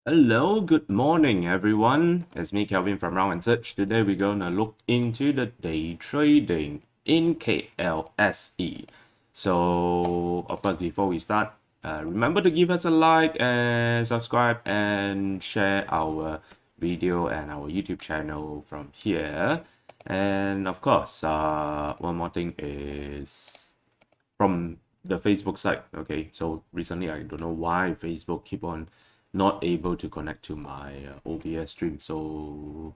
Hello, good morning, everyone. It's me, Kelvin from Round and Search. Today, we're gonna look into the day trading in KLSE. So, of course, before we start, remember to give us a like and subscribe and share our video and our YouTube channel from here. And of course, one more thing is from the Facebook site. Okay, so recently I don't know why Facebook keep on not able to connect to my OBS stream, so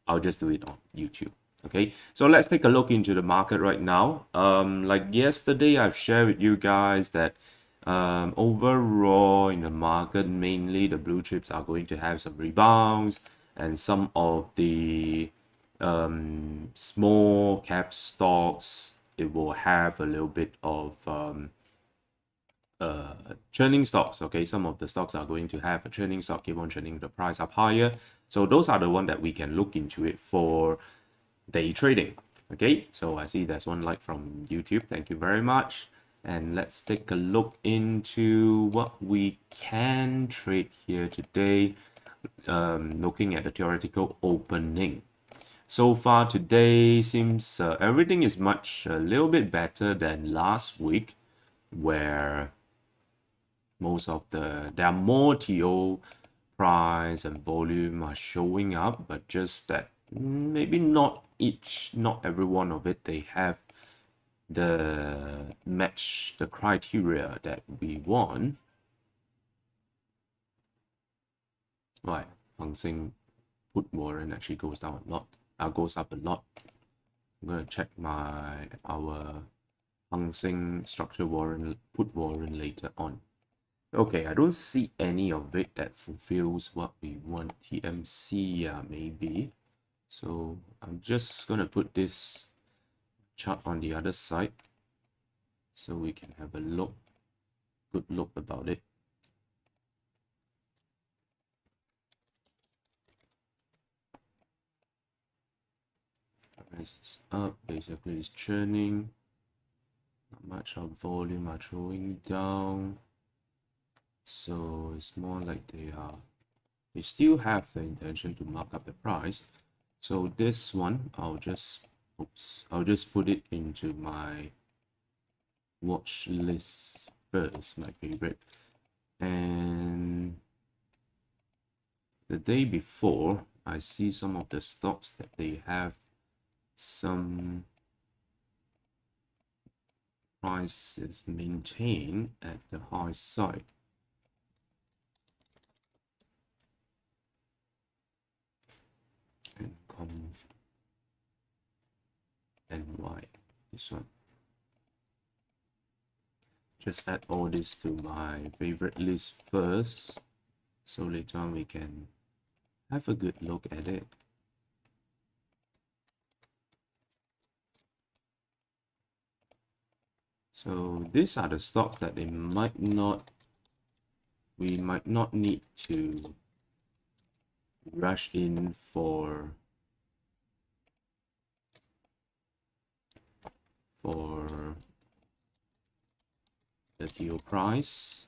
I'll just do it on YouTube. Okay, so let's take a look into the market right now. Like yesterday, I've shared with you guys that overall in the market, mainly the blue chips are going to have some rebounds, and some of the small cap stocks, it will have a little bit of churning stocks. Okay, some of the stocks are going to have a churning stock, keep on churning the price up higher. So those are the one that we can look into it for day trading. Okay, so I see there's one like from YouTube. Thank you very much. And let's take a look into what we can trade here today. Looking at the theoretical opening. So far today seems everything is a little bit better than last week, where there are more TO price and volume are showing up, but just that maybe not every one of it they have the criteria that we want. Right, Hang Seng put warrant actually goes down a lot. Goes up a lot. I'm gonna check our Hang Seng structure warrant put warrant later on. Okay, I don't see any of it that fulfills what we want. TMC, yeah, maybe. So I'm just gonna put this chart on the other side so we can have a good look about it. Price is up, basically it's churning. Not much of volume are throwing down. So it's more like they still have the intention to mark up the price. So this one, I'll just put it into my watch list first, my favorite. And the day before, I see some of the stocks that they have some prices maintained at the high side. And NY, this one. Just add all this to my favorite list first, so later on we can have a good look at it. So these are the stocks that we might not need to rush in for the deal price.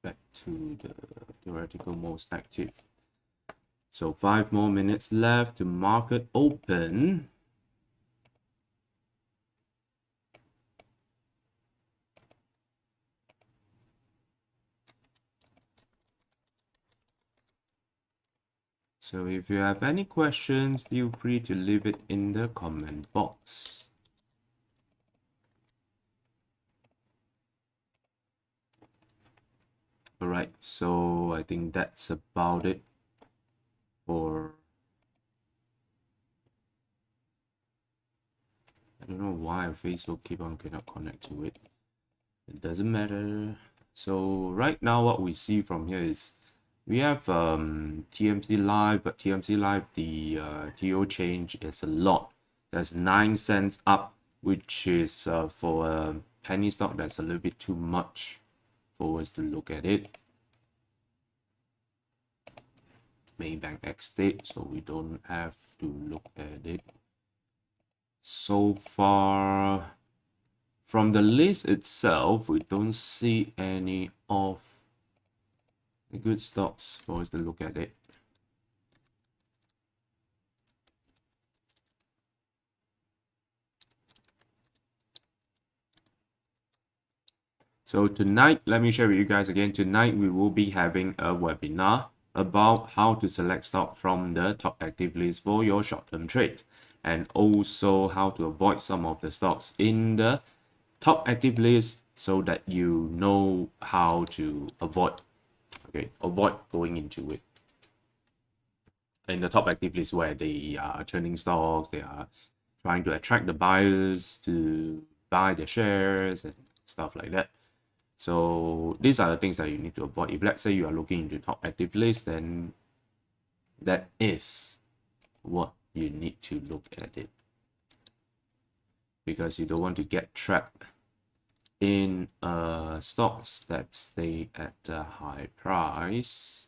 Back to the theoretical most active. So 5 more minutes left to market open. So if you have any questions, feel free to leave it in the comment box. Alright, so I think that's about it for... I don't know why Facebook cannot connect to it. It doesn't matter. So right now what we see from here is we have TMC Live, but TMC Live, the TO change is a lot. That's 9 cents up, which is for a penny stock, that's a little bit too much for us to look at it. Maybank X date, so we don't have to look at it. So far, From the list itself, we don't see any of the good stocks for us to look at it. So tonight, let me share with you guys again. Tonight, we will be having a webinar about how to select stock from the top active list for your short-term trade, and also how to avoid some of the stocks in the top active list so that you know how to avoid going into it. In the top active list where they are churning stocks, they are trying to attract the buyers to buy their shares and stuff like that. So these are the things that you need to avoid. If let's say you are looking into top active list, then that is what you need to look at it, because you don't want to get trapped in stocks that stay at a high price.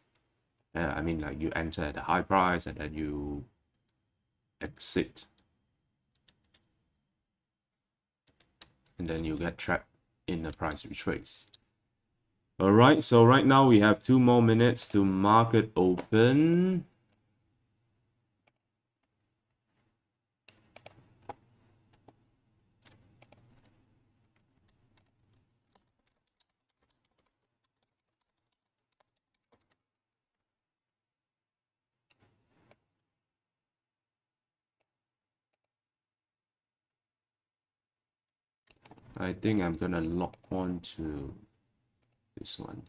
I mean, like you enter at a high price and then you exit, and then you get trapped in the price retrace. All right, so right now we have 2 more minutes to market open. I think I'm gonna log on to this one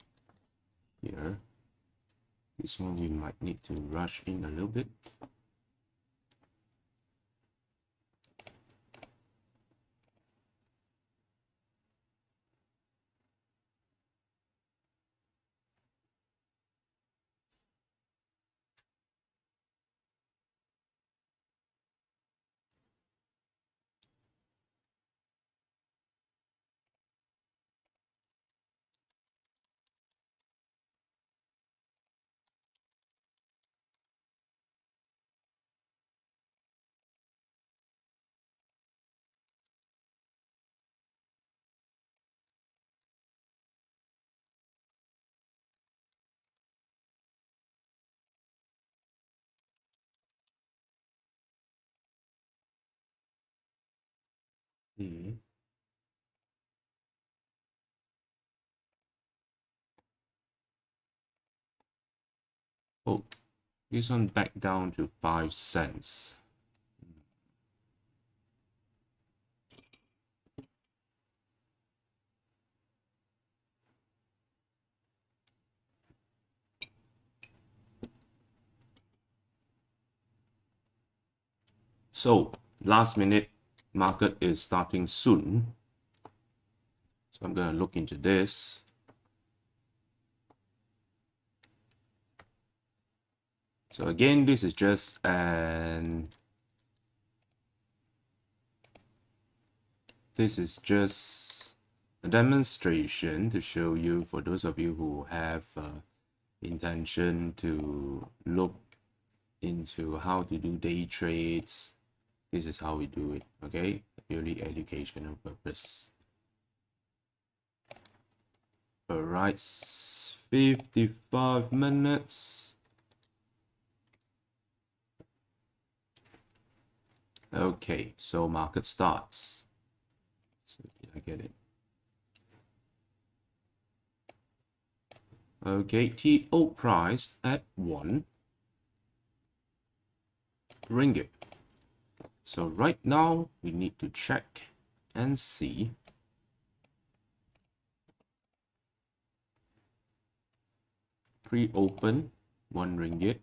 here. This one we might need to rush in a little bit. Hmm. Oh, this one back down to 5 cents. So last minute market is starting soon. So I'm gonna look into this. So again, this is just a demonstration to show you, for those of you who have intention to look into how to do day trades. This is how we do it, okay? Purely educational purpose. All right, 55 minutes. Okay, so market starts. So did I get it? Okay, TO price at 1 ringgit. So right now we need to check and see pre-open 1 ringgit.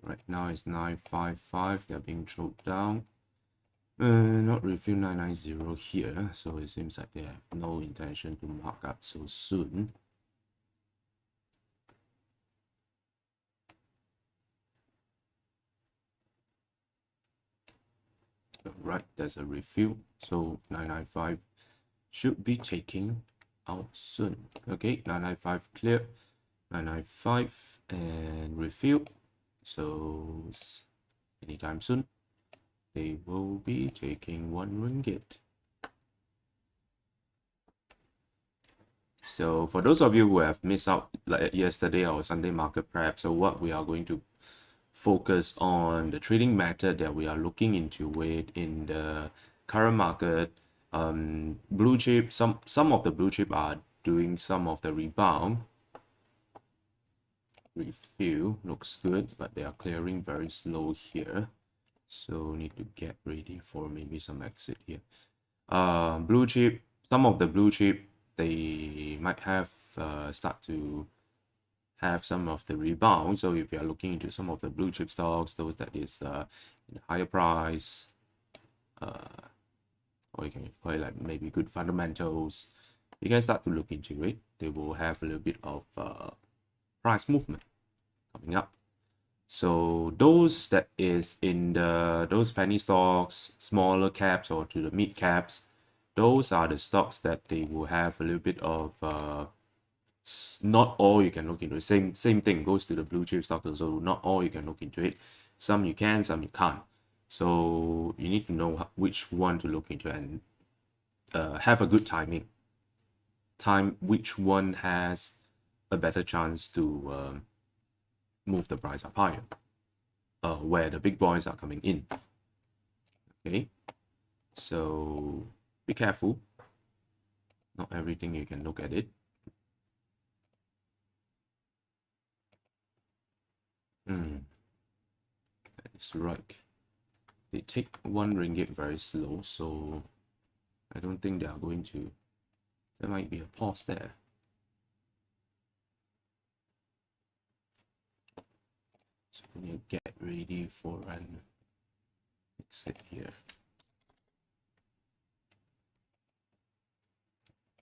Right now it's 955. They're being choked down. Not refill 990 here, so it seems like they have no intention to mark up so soon. Right, there's a refill, so 995 should be taking out soon. Okay, 995 clear, 995 and refill, so anytime soon they will be taking 1 ringgit. So for those of you who have missed out like yesterday or Sunday market prep, so what we are going to focus on the trading method that we are looking into with in the current market. Blue chip, some of the blue chip are doing some of the rebound. Refill looks good, but they are clearing very slow here. So need to get ready for maybe some exit here. Blue chip, some of the blue chip, they might have start to have some of the rebound. So if you are looking into some of the blue chip stocks, those that is in a higher price, or you can call it like maybe good fundamentals, you can start to look into it. They will have a little bit of price movement coming up. So those that is in those penny stocks, smaller caps or to the mid caps, those are the stocks that they will have a little bit of not all you can look into. Same thing goes to the blue chip stocks. So not all you can look into it. Some you can, some you can't. So you need to know which one to look into and have a good timing. Time which one has a better chance to move the price up higher. Where the big boys are coming in. Okay, so be careful. Not everything you can look at it. That is right. They take 1 ringgit very slow, so I don't think they are going to. There might be a pause there. So we need to get ready for an exit here.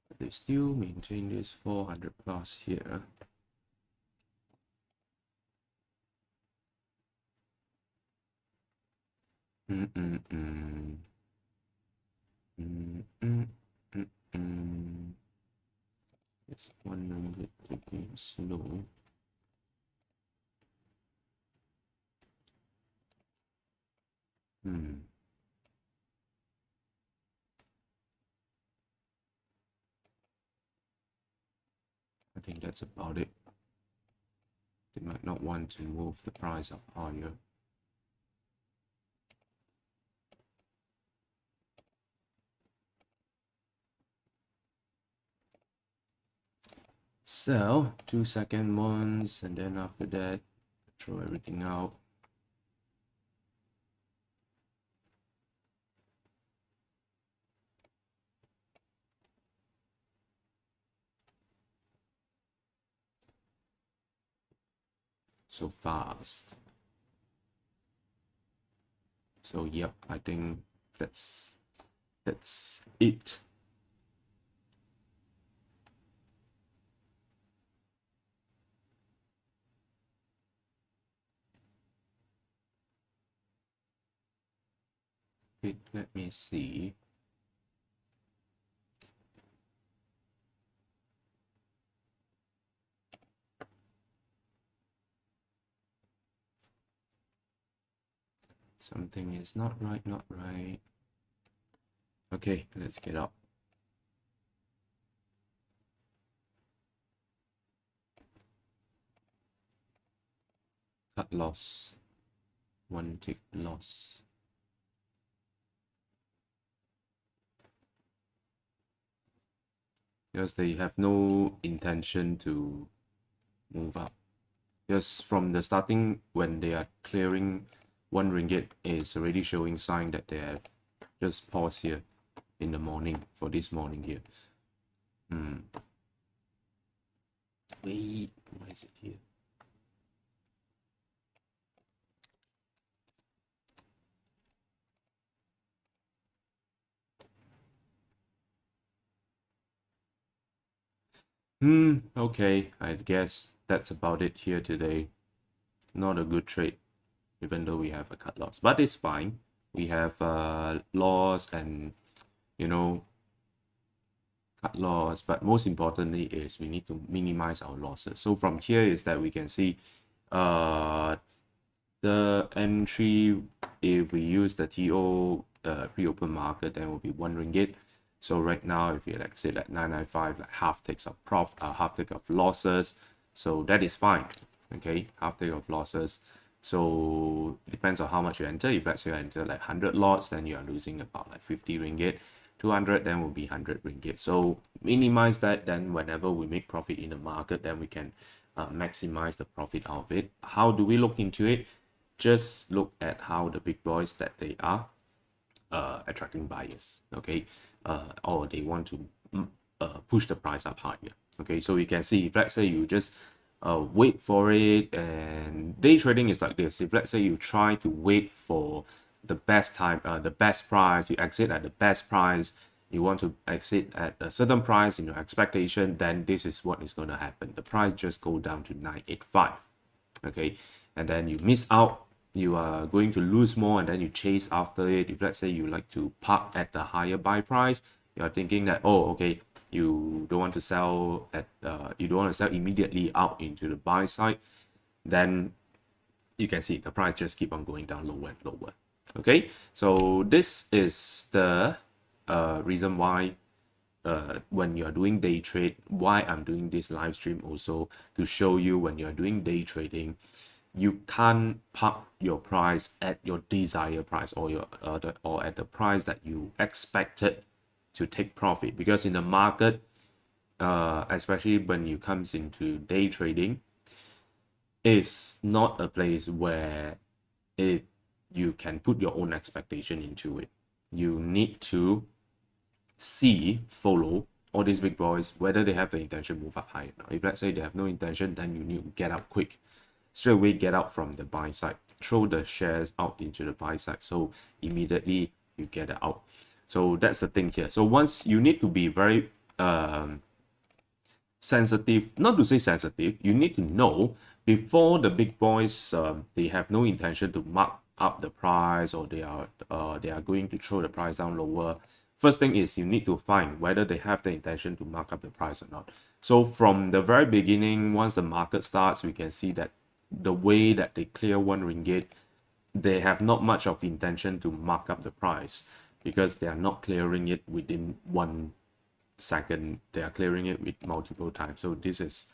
But they still maintain this 400 plus here. It's 1 ringgit taking slow. I think that's about it. They might not want to move the price up higher. So 2-second ones, and then after that, throw everything out. So fast. So yep, I think that's it. Wait, let me see. Something is not right, not right. Okay, let's get up. Cut loss. 1 tick loss. Because they have no intention to move up. Because from the starting, when they are clearing 1 ringgit, is already showing sign that they have just paused here in the morning for this morning here. Wait, why is it here? Okay, I guess that's about it here today. Not a good trade, even though we have a cut loss, but it's fine. We have loss and, you know, cut loss, but most importantly is we need to minimize our losses. So from here is that we can see the entry, if we use the TO pre-open market, then will be 1 ringgit. So right now, if you like say like 995, like half takes of half take of losses, so that is fine. Okay, half take of losses. So it depends on how much you enter. If let's say you enter like 100 lots, then you are losing about like 50 ringgit. 200, then will be 100 ringgit. So minimize that. Then whenever we make profit in the market, then we can maximize the profit out of it. How do we look into it? Just look at how the big boys that they are attracting buyers, okay, or they want to push the price up higher. Okay, so you can see if let's say you just wait for it, and day trading is like this. If let's say you try to wait for the best time, the best price, you exit at the best price, you want to exit at a certain price in your expectation, then this is what is going to happen. The price just go down to 985. Okay, and then you miss out, you are going to lose more, and then you chase after it. If let's say you like to park at the higher buy price, you are thinking that, oh, okay, you don't want to sell at you don't want to sell immediately out into the buy side, then you can see the price just keep on going down lower and lower. Okay, so this is the reason why when you're doing day trade, why I'm doing this live stream also, to show you when you're doing day trading, you can't park your price at your desired price, or your or at the price that you expected to take profit. Because in the market, especially when you comes into day trading, is not a place where you can put your own expectation into it. You need to follow all these big boys, whether they have the intention to move up higher. Now, if let's say they have no intention, then you need to get out quick. Straight away get out from the buy side, throw the shares out into the buy side, so immediately you get it out. So that's the thing here. So once you need to be very sensitive, not to say sensitive, you need to know before the big boys they have no intention to mark up the price, or they are going to throw the price down lower. First thing is you need to find whether they have the intention to mark up the price or not. So from the very beginning, once the market starts, we can see that the way that they clear 1 ringgit, they have not much of intention to mark up the price, because they are not clearing it within 1 second, they are clearing it with multiple times. So this is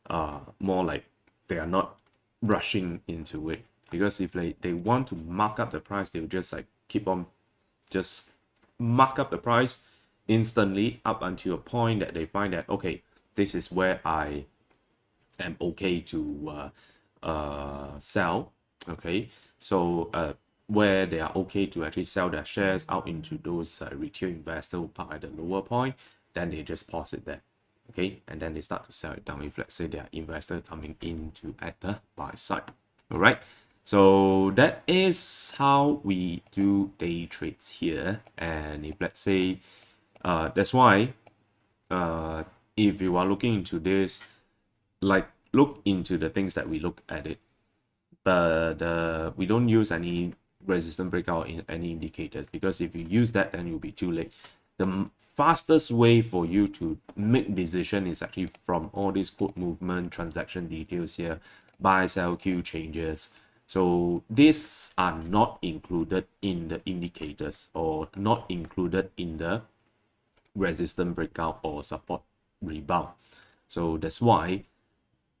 more like they are not rushing into it, because if they want to mark up the price, they will just like keep on just mark up the price instantly up until a point that they find that, okay, this is where I am okay to sell. Okay, so where they are okay to actually sell their shares out into those retail investors who park at the lower point, then they just pause it there. Okay, and then they start to sell it down if let's say there are investors coming into at the buy side. All right, so that is how we do day trades here. And if let's say that's why if you are looking into this, like look into the things that we look at it, but we don't use any resistance breakout in any indicators, because if you use that, then you'll be too late. The fastest way for you to make decision is actually from all these code movement, transaction details here, buy, sell, queue changes. So these are not included in the indicators, or not included in the resistance breakout or support rebound. So that's why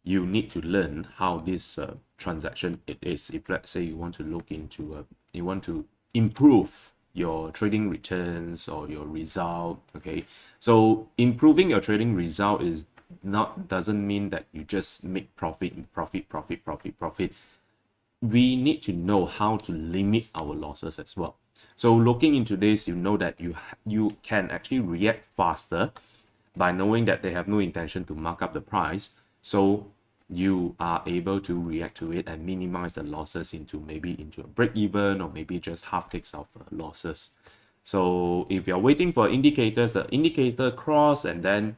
you need to learn how this transaction it is. If let's say you want to look into you want to improve your trading returns or your result. Okay, so improving your trading result is not doesn't mean that you just make profit. We need to know how to limit our losses as well. So looking into this, you know that you can actually react faster by knowing that they have no intention to mark up the price. So you are able to react to it and minimize the losses into a break even, or maybe just half takes of losses. So if you're waiting for indicators, the indicator cross, and then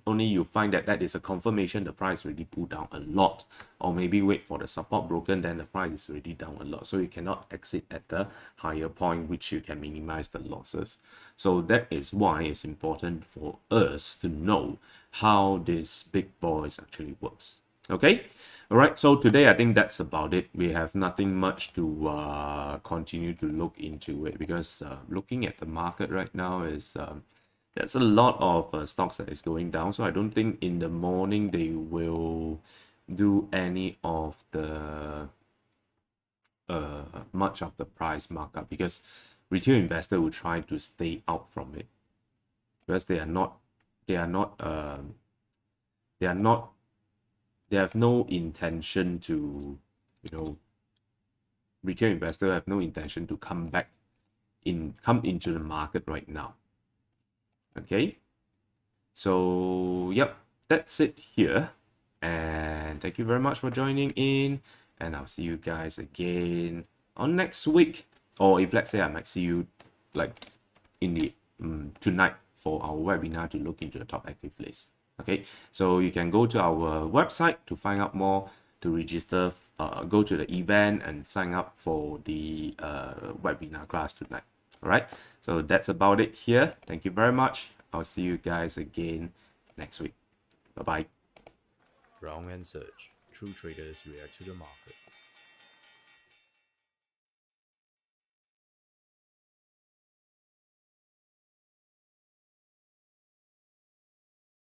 only you find that that is a confirmation the price already pulled down a lot, or maybe wait for the support broken, then the price is already down a lot, so you cannot exit at the higher point, which you can minimize the losses. So that is why it's important for us to know how this big boys actually works. Okay, all right. So today I think that's about it. We have nothing much to continue to look into it because looking at the market right now is there's a lot of stocks that is going down. So I don't think in the morning they will do any of the much of the price markup because retail investor will try to stay out from it because they are not they are not they have no intention to, you know, retail investor have no intention to come into the market right now. Okay, so yep, that's it here, and thank you very much for joining in, and I'll see you guys again on next week, or if let's say I might see you like in the tonight for our webinar to look into the top active list. Okay, so you can go to our website to find out more, to register, go to the event and sign up for the webinar class tonight. All right, so that's about it here. Thank you very much. I'll see you guys again next week. Bye bye. Brown and Search. True traders react to the market.